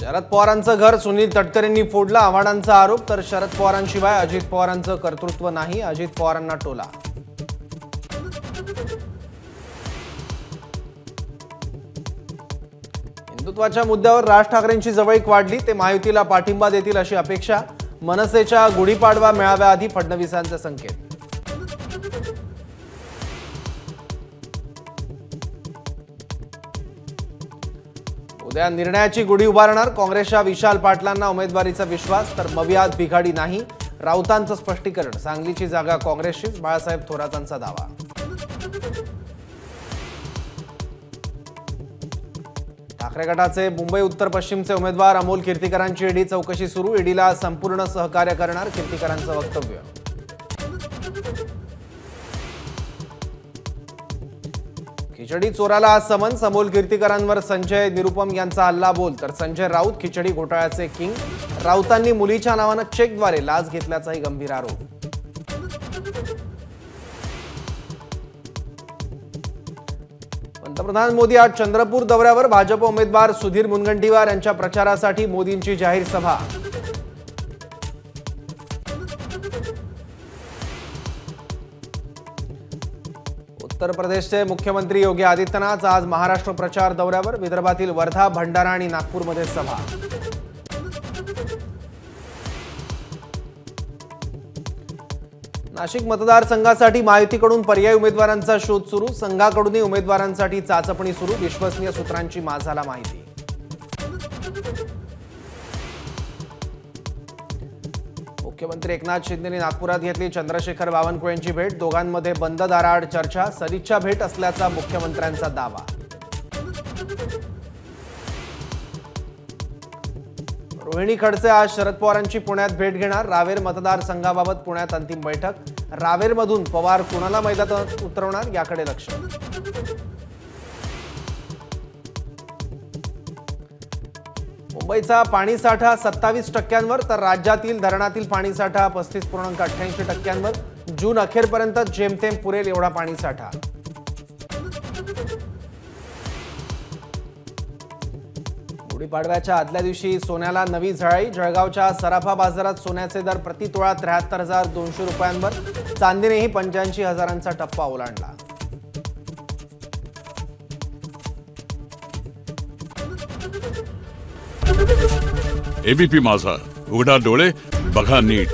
शरद पवारांचं घर सुनील तटकरेंनी फोडलं, आव्हाडांचा आरोप. तर शरद पवारांशिवाय अजित पवारांचं कर्तृत्व नाही, अजित पवारांना टोला. हिंदुत्वाच्या मुद्द्यावर राज ठाकरेंची जवळीक वाढली, ते महायुतीला पाठिंबा देतील अशी अपेक्षा. मनसेच्या गुढीपाडवा मेळाव्याआधी फडणवीसांचे संकेत. उद्या निर्णयाची गुढी उभारणार काँग्रेसच्या विशाल पाटलांना उमेदवारीचा विश्वास. तर मवियात बिघाडी नाही, राऊतांचं स्पष्टीकरण. सांगलीची जागा काँग्रेसचीच, बाळासाहेब थोरातांचा दावा. ठाकरे गटाचे मुंबई उत्तर पश्चिमचे उमेदवार अमोल कीर्तीकरांची ईडी चौकशी सुरू. ईडीला संपूर्ण सहकार्य करणार, कीर्तीकरांचं वक्तव्य. खिचडी चोराला आज समन्स. अमोल कीर्तीकरांवर संजय निरुपम यांचा हल्ला बोल. तर संजय राऊत खिचडी घोटाळ्याचे किंग. राऊतांनी मुलीच्या नावानं चेकद्वारे लाच घेतल्याचाही गंभीर आरोप. पंतप्रधान मोदी आज चंद्रपूर दौऱ्यावर. भाजप उमेदवार सुधीर मुनगंटीवार यांच्या प्रचारासाठी मोदींची जाहीर सभा. उत्तर प्रदेशचे मुख्यमंत्री योगी आदित्यनाथ आज महाराष्ट्र प्रचार दौऱ्यावर. विदर्भातील वर्धा, भंडारा आणि नागपूरमध्ये सभा. नाशिक मतदारसंघासाठी महायुतीकडून पर्यायी उमेदवारांचा शोध सुरू. संघाकडूनही उमेदवारांसाठी चाचपणी सुरू. विश्वसनीय सूत्रांची माझाला माहिती. मुख्यमंत्री एकनाथ शिंदेंनी नागपुरात घेतली चंद्रशेखर बावनकुळेंची भेट. दोघांमध्ये बंद दाराआड चर्चा. सदिच्छा भेट असल्याचा मुख्यमंत्र्यांचा दावा. रोहिणी खडसे आज शरद पवारांची पुण्यात भेट घेणार. रावेर मतदारसंघाबाबत पुण्यात अंतिम बैठक. रावेरमधून पवार कुणाला मैदानात उतरवणार याकडे लक्ष. मुंबईचा पाणीसाठा 27%, तर राज्यातील धरणातील पाणीसाठा 35.88%. जून अखेरपर्यंत जेमतेम पुरेल एवढा पाणीसाठा. गुढीपाडव्याच्या आदल्या दिवशी सोन्याला नवी झळाळी. जळगावच्या सराफा बाजारात सोन्याचे दर प्रतितोळा 73,200 रुपयांवर. चांदीनेही 85,000चा टप्पा ओलांडला. एबीपी माझा, उघडा डोळे बघा नीट.